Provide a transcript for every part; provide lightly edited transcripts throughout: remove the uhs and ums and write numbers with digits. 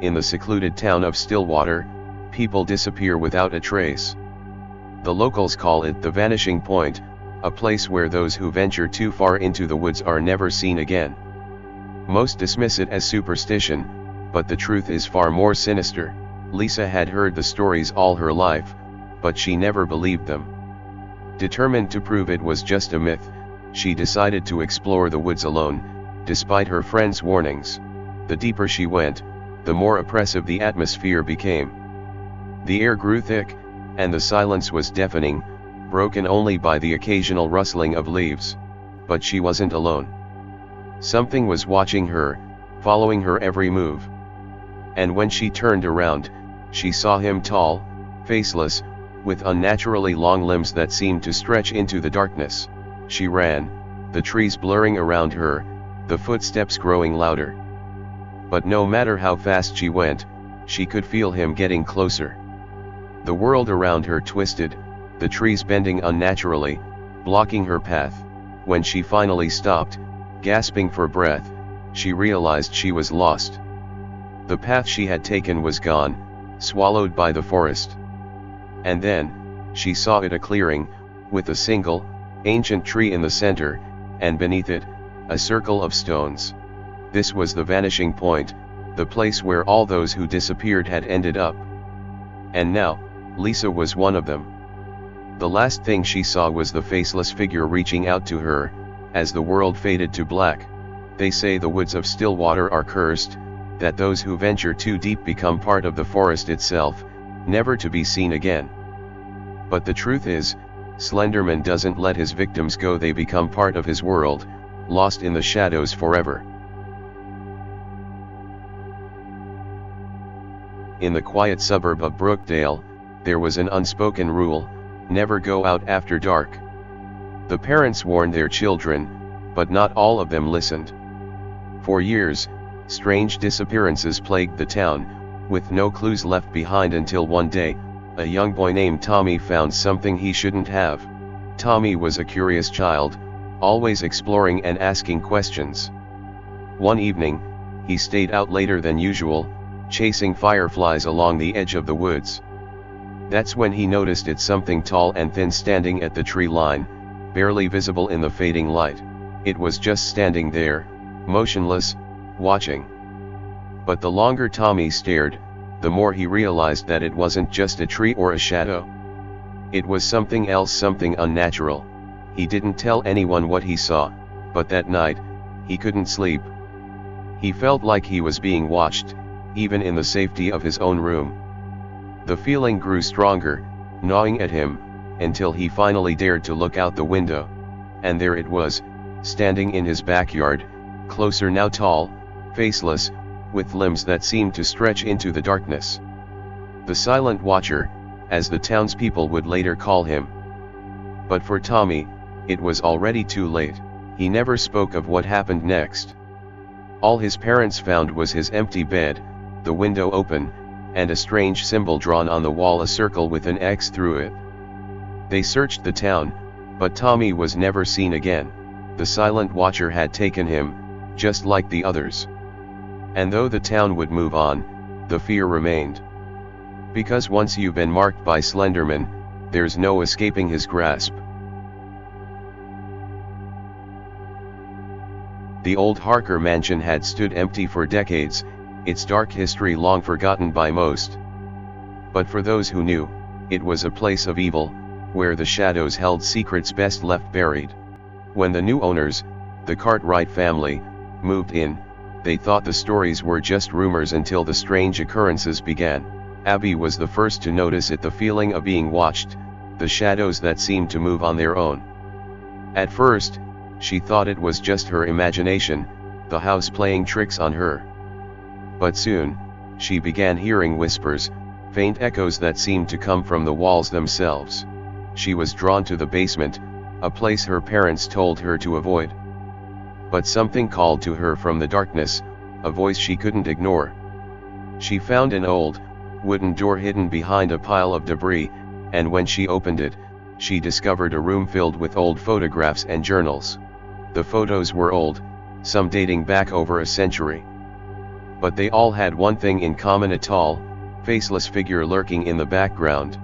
in the secluded town of Stillwater, people disappear without a trace. The locals call it the vanishing point, a place where those who venture too far into the woods are never seen again. Most dismiss it as superstition, but the truth is far more sinister. Lisa had heard the stories all her life, but she never believed them. Determined to prove it was just a myth, she decided to explore the woods alone, despite her friends' warnings. The deeper she went, the more oppressive the atmosphere became. The air grew thick, and the silence was deafening, broken only by the occasional rustling of leaves. But she wasn't alone. Something was watching her, following her every move. And when she turned around, she saw him tall, faceless, with unnaturally long limbs that seemed to stretch into the darkness. She ran, the trees blurring around her, the footsteps growing louder. But no matter how fast she went, she could feel him getting closer. The world around her twisted, the trees bending unnaturally, blocking her path. When she finally stopped, gasping for breath, she realized she was lost. The path she had taken was gone, swallowed by the forest. And then, she saw it a clearing, with a single, ancient tree in the center, and beneath it, a circle of stones. This was the vanishing point, the place where all those who disappeared had ended up. And now, Lisa was one of them. The last thing she saw was the faceless figure reaching out to her, as the world faded to black. They say the woods of Stillwater are cursed, that those who venture too deep become part of the forest itself, never to be seen again. But the truth is, Slenderman doesn't let his victims go, they become part of his world, lost in the shadows forever. In the quiet suburb of Brookdale, there was an unspoken rule: never go out after dark. The parents warned their children, but not all of them listened. For years, strange disappearances plagued the town, with no clues left behind until one day, a young boy named Tommy found something he shouldn't have. Tommy was a curious child, always exploring and asking questions. One evening, he stayed out later than usual, chasing fireflies along the edge of the woods. That's when he noticed it, something tall and thin standing at the tree line, barely visible in the fading light. It was just standing there, motionless, watching. But the longer Tommy stared, the more he realized that it wasn't just a tree or a shadow. It was something else, something unnatural. He didn't tell anyone what he saw, but that night, he couldn't sleep. He felt like he was being watched, even in the safety of his own room. The feeling grew stronger, gnawing at him, until he finally dared to look out the window. And there it was, standing in his backyard, closer now, tall, faceless, with limbs that seemed to stretch into the darkness. The Silent Watcher, as the townspeople would later call him. But for Tommy, it was already too late. He never spoke of what happened next. All his parents found was his empty bed, the window open, and a strange symbol drawn on the wall, a circle with an X through it. They searched the town, but Tommy was never seen again. The Silent Watcher had taken him, just like the others. And though the town would move on, the fear remained. Because once you've been marked by Slenderman, there's no escaping his grasp. The old Harker mansion had stood empty for decades, its dark history long forgotten by most. But for those who knew, it was a place of evil, where the shadows held secrets best left buried. When the new owners, the Cartwright family, moved in, they thought the stories were just rumors until the strange occurrences began. Abby was the first to notice it, the feeling of being watched, the shadows that seemed to move on their own. At first, she thought it was just her imagination, the house playing tricks on her. But soon, she began hearing whispers, faint echoes that seemed to come from the walls themselves. She was drawn to the basement, a place her parents told her to avoid. But something called to her from the darkness, a voice she couldn't ignore. She found an old, wooden door hidden behind a pile of debris, and when she opened it, she discovered a room filled with old photographs and journals. The photos were old, some dating back over a century. But they all had one thing in common: a tall, faceless figure lurking in the background.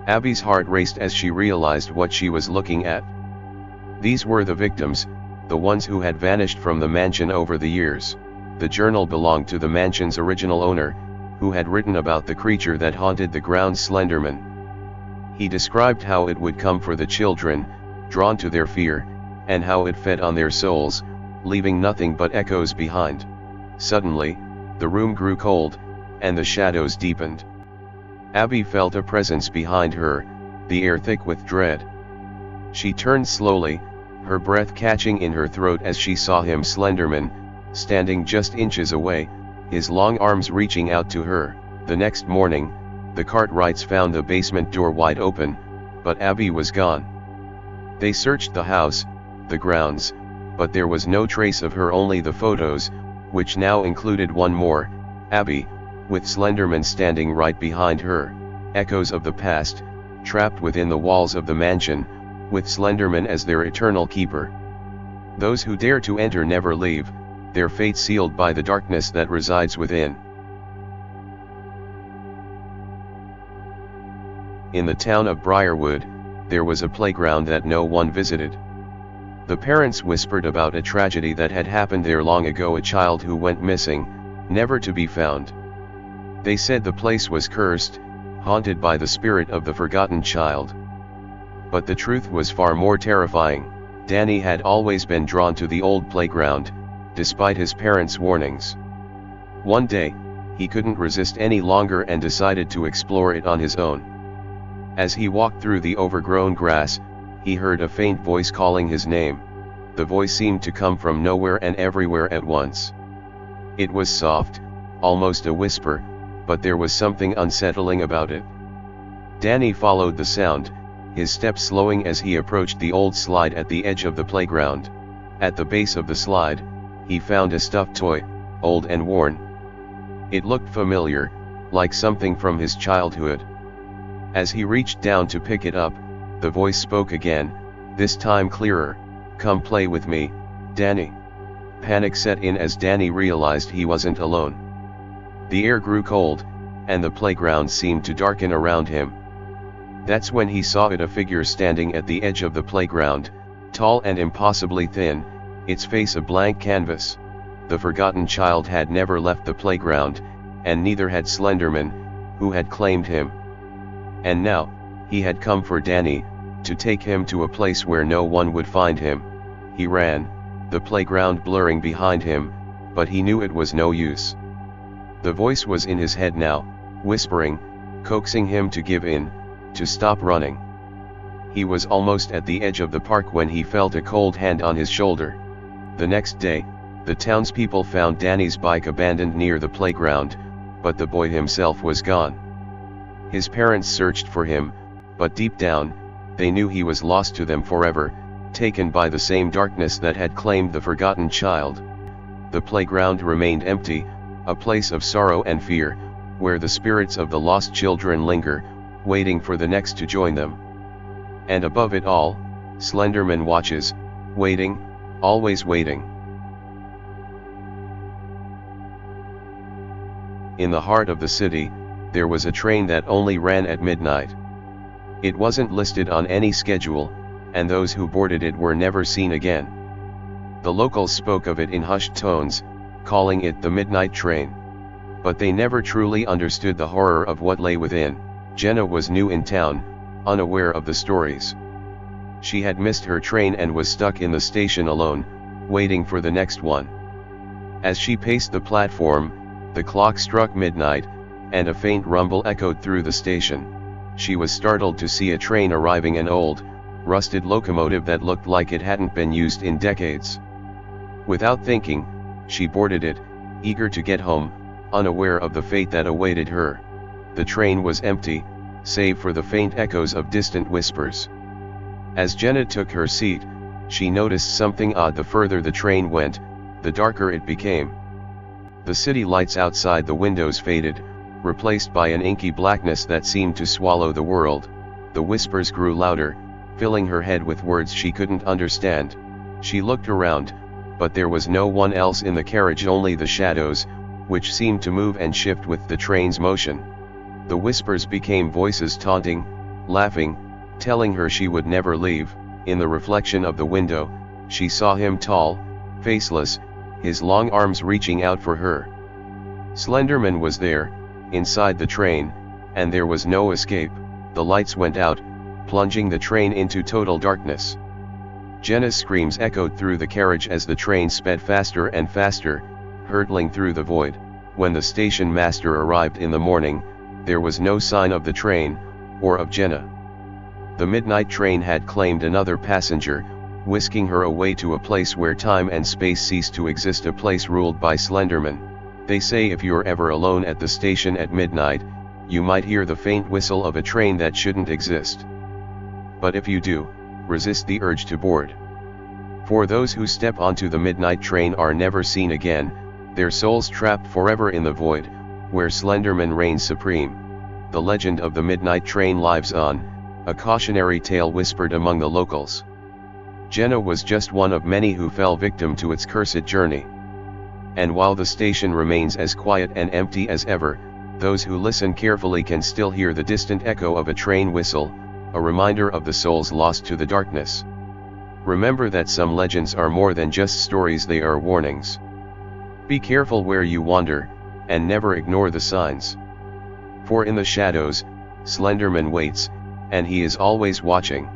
Abby's heart raced as she realized what she was looking at. These were the victims, the ones who had vanished from the mansion over the years. The journal belonged to the mansion's original owner, who had written about the creature that haunted the grounds, Slenderman. He described how it would come for the children, drawn to their fear, and how it fed on their souls, leaving nothing but echoes behind. Suddenly, the room grew cold, and the shadows deepened. Abby felt a presence behind her, the air thick with dread. She turned slowly, her breath catching in her throat as she saw him, Slenderman, standing just inches away, his long arms reaching out to her. The next morning, the Cartwrights found the basement door wide open, but Abby was gone. They searched the house, the grounds, but there was no trace of her, only the photos, which now included one more, Abby, with Slenderman standing right behind her. Echoes of the past, trapped within the walls of the mansion, with Slenderman as their eternal keeper. Those who dare to enter never leave, their fate sealed by the darkness that resides within. In the town of Briarwood, there was a playground that no one visited. The parents whispered about a tragedy that had happened there long ago, a child who went missing, never to be found. They said the place was cursed, haunted by the spirit of the forgotten child. But the truth was far more terrifying. Danny had always been drawn to the old playground, despite his parents' warnings. One day, he couldn't resist any longer and decided to explore it on his own. As he walked through the overgrown grass, he heard a faint voice calling his name. The voice seemed to come from nowhere and everywhere at once. It was soft, almost a whisper, but there was something unsettling about it. Danny followed the sound, his steps slowing as he approached the old slide at the edge of the playground. At the base of the slide, he found a stuffed toy, old and worn. It looked familiar, like something from his childhood. As he reached down to pick it up, the voice spoke again, this time clearer. "Come play with me, Danny." Panic set in as Danny realized he wasn't alone. The air grew cold, and the playground seemed to darken around him. That's when he saw it, a figure standing at the edge of the playground, tall and impossibly thin, its face a blank canvas. The forgotten child had never left the playground, and neither had Slenderman, who had claimed him. And now, he had come for Danny, to take him to a place where no one would find him. He ran, the playground blurring behind him, but he knew it was no use. The voice was in his head now, whispering, coaxing him to give in, to stop running. He was almost at the edge of the park when he felt a cold hand on his shoulder. The next day, the townspeople found Danny's bike abandoned near the playground, but the boy himself was gone. His parents searched for him, but deep down, they knew he was lost to them forever, taken by the same darkness that had claimed the forgotten child. The playground remained empty, a place of sorrow and fear, where the spirits of the lost children linger, waiting for the next to join them. And above it all, Slenderman watches, waiting, always waiting. In the heart of the city, there was a train that only ran at midnight. It wasn't listed on any schedule, and those who boarded it were never seen again. The locals spoke of it in hushed tones, calling it the midnight train. But they never truly understood the horror of what lay within. Jenna was new in town, unaware of the stories. She had missed her train and was stuck in the station alone, waiting for the next one. As she paced the platform, the clock struck midnight, and a faint rumble echoed through the station. She was startled to see a train arriving, an old, rusted locomotive that looked like it hadn't been used in decades. Without thinking, she boarded it, eager to get home, unaware of the fate that awaited her. The train was empty, save for the faint echoes of distant whispers. As Jenna took her seat, she noticed something odd. The further the train went, the darker it became. The city lights outside the windows faded, replaced by an inky blackness that seemed to swallow the world. The whispers grew louder, filling her head with words she couldn't understand. She looked around, but there was no one else in the carriage, only the shadows, which seemed to move and shift with the train's motion. The whispers became voices taunting, laughing, telling her she would never leave. In the reflection of the window, she saw him tall, faceless, his long arms reaching out for her. Slenderman was there, inside the train, and there was no escape. The lights went out, plunging the train into total darkness. Jenna's screams echoed through the carriage as the train sped faster and faster, hurtling through the void. When the station master arrived in the morning, there was no sign of the train, or of Jenna. The midnight train had claimed another passenger, whisking her away to a place where time and space ceased to exist, a place ruled by Slenderman. They say if you're ever alone at the station at midnight, you might hear the faint whistle of a train that shouldn't exist. But if you do, resist the urge to board. For those who step onto the midnight train are never seen again, their souls trapped forever in the void, where Slenderman reigns supreme. The legend of the midnight train lives on, a cautionary tale whispered among the locals. Jenna was just one of many who fell victim to its cursed journey. And while the station remains as quiet and empty as ever, those who listen carefully can still hear the distant echo of a train whistle, a reminder of the souls lost to the darkness. Remember that some legends are more than just stories, they are warnings. Be careful where you wander, and never ignore the signs. For in the shadows, Slenderman waits, and he is always watching.